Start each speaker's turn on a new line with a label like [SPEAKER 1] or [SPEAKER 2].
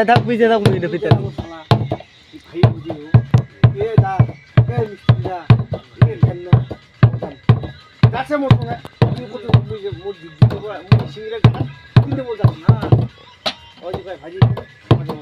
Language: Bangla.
[SPEAKER 1] থাক পিছিয়ে থাক ভিতরে ভিতরে
[SPEAKER 2] গাছে মোট না সিঙ্গিরা কিনতে বলতাম না ওই যে ভাই ভাজি ভাজি